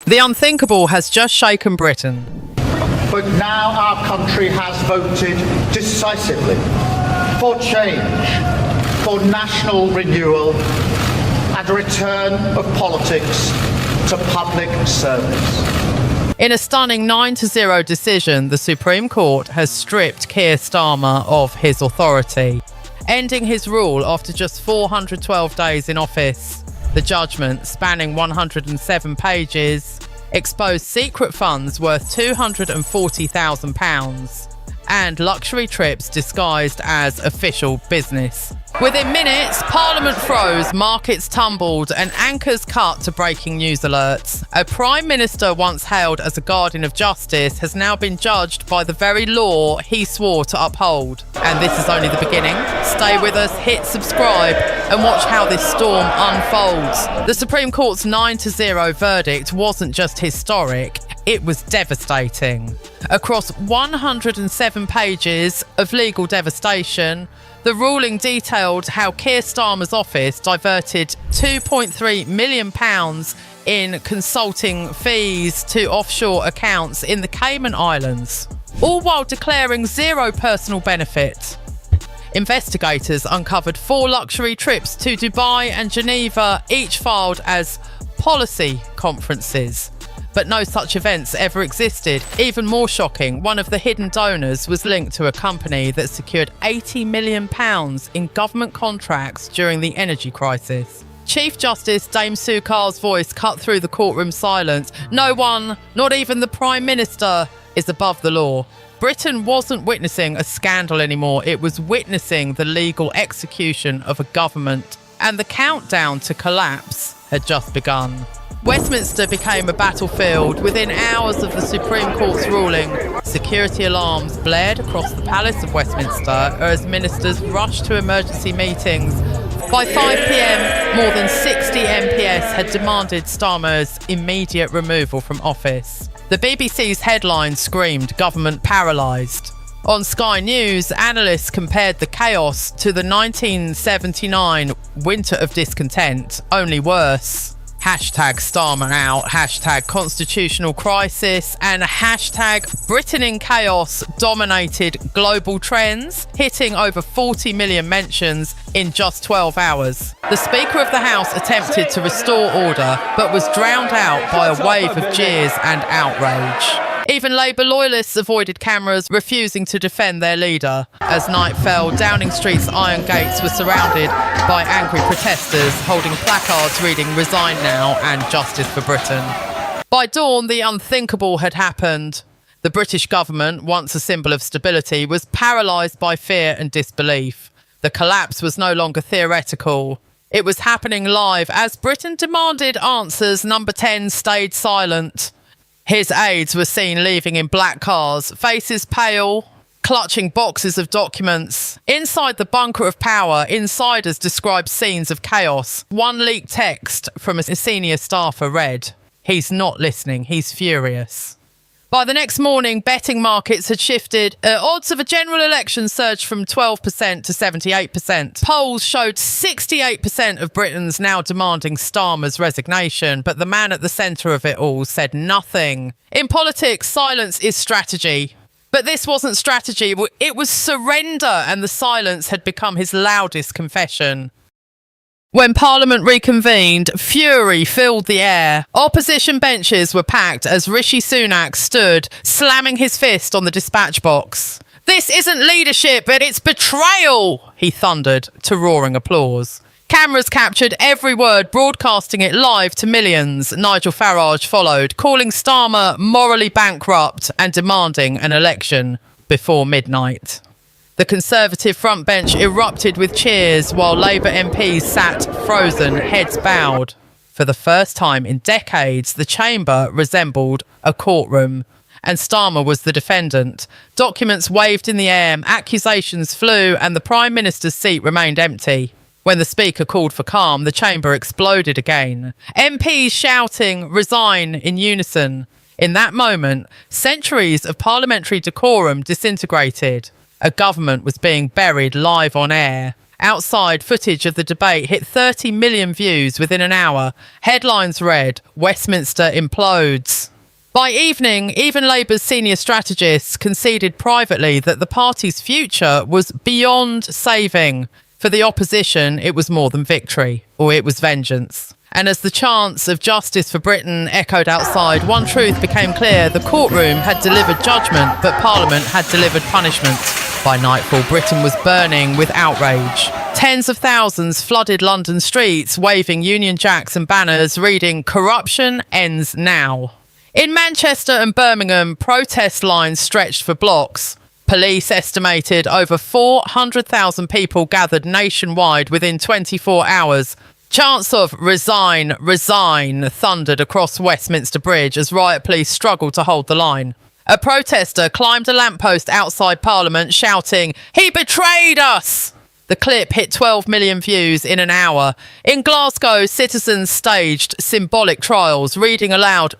The unthinkable has just shaken Britain. But now our country has voted decisively for change, for national renewal and a return of politics to public service. In a stunning 9-0 decision, the Supreme Court has stripped Keir Starmer of his authority, ending his rule after just 412 days in office. The judgment, spanning 107 pages, exposed secret funds worth £240,000 and luxury trips disguised as official business. Within minutes, Parliament froze, markets tumbled, and anchors cut to breaking news alerts. A Prime Minister once hailed as a guardian of justice has now been judged by the very law he swore to uphold. And this is only the beginning. Stay with us, hit subscribe, and watch how this storm unfolds. The Supreme Court's 9-0 verdict wasn't just historic, it was devastating. Across 107 pages of legal devastation, the ruling detailed how Keir Starmer's office diverted £2.3 million in consulting fees to offshore accounts in the Cayman Islands, all while declaring zero personal benefit. Investigators uncovered 4 luxury trips to Dubai and Geneva, each filed as policy conferences. But no such events ever existed. Even more shocking, one of the hidden donors was linked to a company that secured £80 million in government contracts during the energy crisis. Chief Justice Dame Sue Carr's voice cut through the courtroom silence. No one, not even the Prime Minister, is above the law. Britain wasn't witnessing a scandal anymore. It was witnessing the legal execution of a government. And the countdown to collapse had just begun. Westminster became a battlefield. Within hours of the Supreme Court's ruling, security alarms blared across the Palace of Westminster as ministers rushed to emergency meetings. By 5 p.m, more than 60 MPs had demanded Starmer's immediate removal from office. The BBC's headline screamed government paralysed. On Sky News, analysts compared the chaos to the 1979 winter of discontent, only worse. Hashtag Starmer out, hashtag constitutional crisis, and hashtag Britain in chaos dominated global trends, hitting over 40 million mentions in just 12 hours. The Speaker of the House attempted to restore order, but was drowned out by a wave of jeers and outrage. Even Labour loyalists avoided cameras, refusing to defend their leader. As night fell, Downing Street's iron gates were surrounded by angry protesters holding placards reading "Resign now" and "Justice for Britain." By dawn, the unthinkable had happened. The British government, once a symbol of stability, was paralysed by fear and disbelief. The collapse was no longer theoretical. It was happening live. As Britain demanded answers, Number 10 stayed silent. His aides were seen leaving in black cars, faces pale, clutching boxes of documents. Inside the bunker of power, insiders described scenes of chaos. One leaked text from a senior staffer read, "He's not listening, he's furious." By the next morning, betting markets had shifted. Odds of a general election surged from 12% to 78%. Polls showed 68% of Britons now demanding Starmer's resignation, but the man at the centre of it all said nothing. In politics, silence is strategy. But this wasn't strategy, it was surrender, and the silence had become his loudest confession. When Parliament reconvened, fury filled the air. Opposition benches were packed as Rishi Sunak stood, slamming his fist on the dispatch box. "This isn't leadership, but it's betrayal," he thundered to roaring applause. Cameras captured every word, broadcasting it live to millions. Nigel Farage followed, calling Starmer morally bankrupt and demanding an election before midnight. The Conservative front bench erupted with cheers while Labour MPs sat frozen, heads bowed. For the first time in decades, the chamber resembled a courtroom, and Starmer was the defendant. Documents waved in the air, accusations flew, and the Prime Minister's seat remained empty. When the Speaker called for calm, the chamber exploded again. MPs shouting "Resign" in unison. In that moment, centuries of parliamentary decorum disintegrated. A government was being buried live on air. Outside, footage of the debate hit 30 million views within an hour. Headlines read, "Westminster implodes." By evening, even Labour's senior strategists conceded privately that the party's future was beyond saving. For the opposition, it was more than victory, or it was vengeance. And as the chants of justice for Britain echoed outside, one truth became clear: the courtroom had delivered judgment, but Parliament had delivered punishment. By nightfall, Britain was burning with outrage. Tens of thousands flooded London streets, waving Union Jacks and banners reading, "Corruption ends now." In Manchester and Birmingham, protest lines stretched for blocks. Police estimated over 400,000 people gathered nationwide within 24 hours. Chants of "Resign, resign" thundered across Westminster Bridge as riot police struggled to hold the line. A protester climbed a lamppost outside Parliament shouting, "He betrayed us!" The clip hit 12 million views in an hour. In Glasgow, citizens staged symbolic trials, reading aloud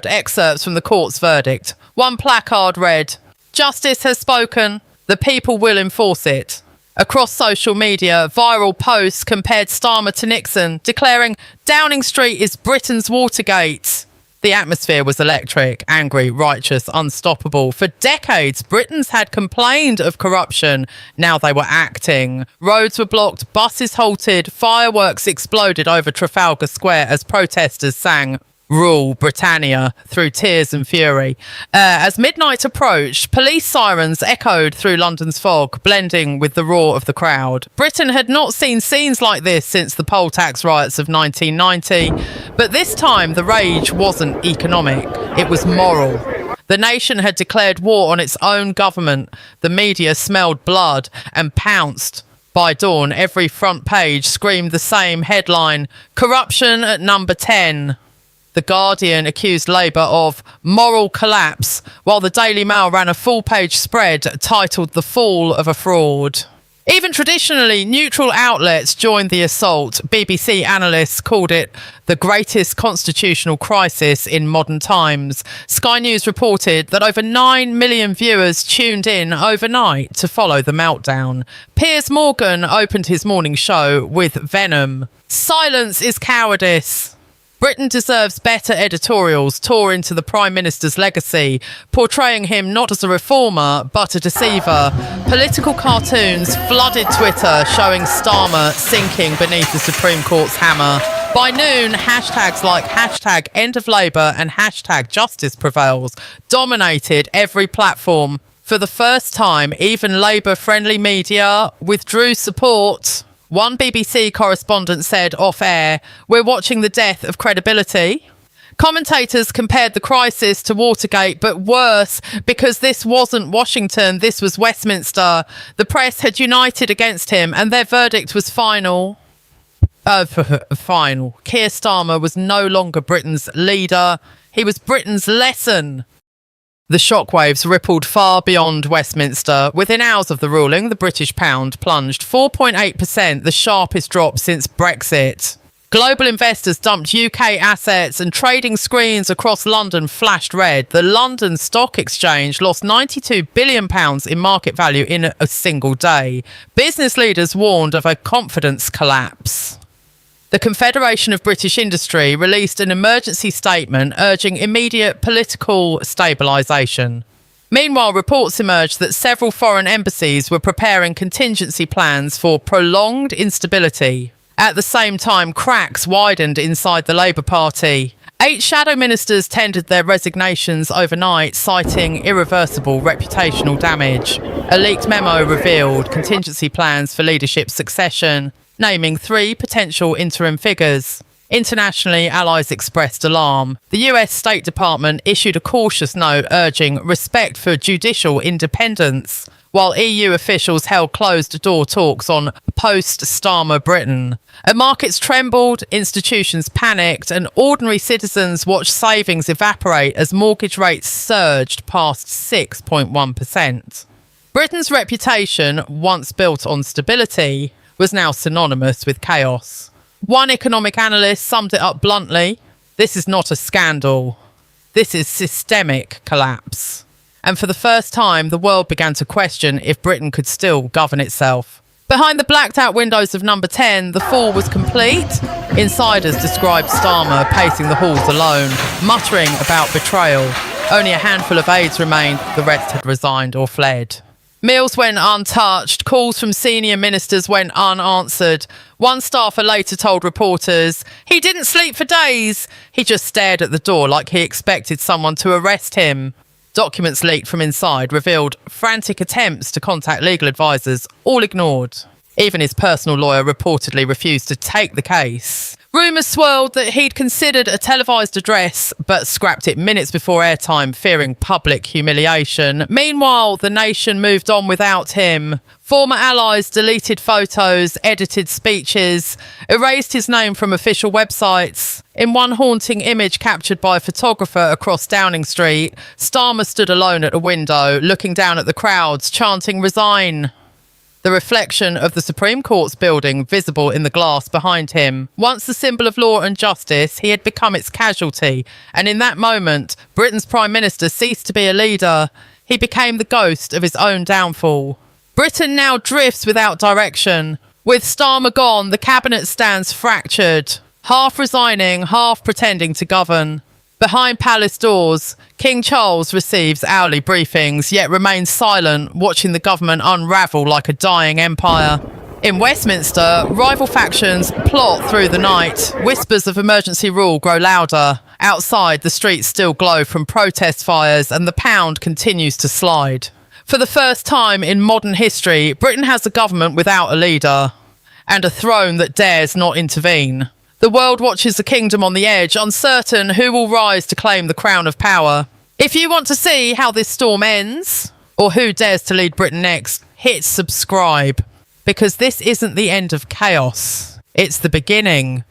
excerpts from the court's verdict. One placard read, "Justice has spoken. The people will enforce it." Across social media, viral posts compared Starmer to Nixon, declaring Downing Street is Britain's Watergate. The atmosphere was electric, angry, righteous, unstoppable. For decades, Britons had complained of corruption. Now they were acting. Roads were blocked, buses halted, fireworks exploded over Trafalgar Square as protesters sang "Rule Britannia" through tears and fury. As midnight approached, police sirens echoed through London's fog, blending with the roar of the crowd. Britain had not seen scenes like this since the poll tax riots of 1990, but this time the rage wasn't economic, it was moral. The nation had declared war on its own government. The media smelled blood and pounced. By dawn, every front page screamed the same headline: "Corruption at number 10." The Guardian accused Labour of moral collapse, while the Daily Mail ran a full-page spread titled "The Fall of a Fraud." Even traditionally neutral outlets joined the assault. BBC analysts called it the greatest constitutional crisis in modern times. Sky News reported that over 9 million viewers tuned in overnight to follow the meltdown. Piers Morgan opened his morning show with venom. "Silence is cowardice." Britain deserves better editorials tore into the Prime Minister's legacy, portraying him not as a reformer, but a deceiver. Political cartoons flooded Twitter, showing Starmer sinking beneath the Supreme Court's hammer. By noon, hashtags like #EndOfLabour and #JusticePrevails dominated every platform. For the first time, even Labour-friendly media withdrew support. One BBC correspondent said off-air, "We're watching the death of credibility." Commentators compared the crisis to Watergate, but worse, because this wasn't Washington, this was Westminster. The press had united against him, and their verdict was final. Final. Keir Starmer was no longer Britain's leader. He was Britain's lesson. The shockwaves rippled far beyond Westminster. Within hours of the ruling, the British pound plunged 4.8%, the sharpest drop since Brexit. Global investors dumped UK assets and trading screens across London flashed red. The London Stock Exchange lost £92 billion in market value in a single day. Business leaders warned of a confidence collapse. The Confederation of British Industry released an emergency statement urging immediate political stabilisation. Meanwhile, reports emerged that several foreign embassies were preparing contingency plans for prolonged instability. At the same time, cracks widened inside the Labour Party. 8 shadow ministers tendered their resignations overnight, citing irreversible reputational damage. A leaked memo revealed contingency plans for leadership succession, naming 3 potential interim figures. Internationally, allies expressed alarm. The US State Department issued a cautious note urging respect for judicial independence, while EU officials held closed-door talks on post-Starmer Britain. Markets trembled, institutions panicked, and ordinary citizens watched savings evaporate as mortgage rates surged past 6.1%. Britain's reputation, once built on stability, was now synonymous with chaos. One economic analyst summed it up bluntly: "This is not a scandal. This is systemic collapse." And for the first time, the world began to question if Britain could still govern itself. Behind the blacked-out windows of number 10, the fall was complete. Insiders described Starmer pacing the halls alone, muttering about betrayal. Only a handful of aides remained, the rest had resigned or fled. Meals went untouched, calls from senior ministers went unanswered. One staffer later told reporters, "He didn't sleep for days. He just stared at the door like he expected someone to arrest him." Documents leaked from inside revealed frantic attempts to contact legal advisors, all ignored. Even his personal lawyer reportedly refused to take the case. Rumours swirled that he'd considered a televised address, but scrapped it minutes before airtime, fearing public humiliation. Meanwhile, the nation moved on without him. Former allies deleted photos, edited speeches, erased his name from official websites. In one haunting image captured by a photographer across Downing Street, Starmer stood alone at a window, looking down at the crowds, chanting "Resign." The reflection of the Supreme Court's building visible in the glass behind him. Once the symbol of law and justice, he had become its casualty. And in that moment, Britain's Prime Minister ceased to be a leader. He became the ghost of his own downfall. Britain now drifts without direction. With Starmer gone, the cabinet stands fractured, half resigning, half pretending to govern. Behind palace doors, King Charles receives hourly briefings, yet remains silent, watching the government unravel like a dying empire. In Westminster, rival factions plot through the night. Whispers of emergency rule grow louder. Outside, the streets still glow from protest fires, and the pound continues to slide. For the first time in modern history, Britain has a government without a leader, and a throne that dares not intervene. The world watches the kingdom on the edge, uncertain who will rise to claim the crown of power. If you want to see how this storm ends, or who dares to lead Britain next, hit subscribe. Because this isn't the end of chaos. It's the beginning.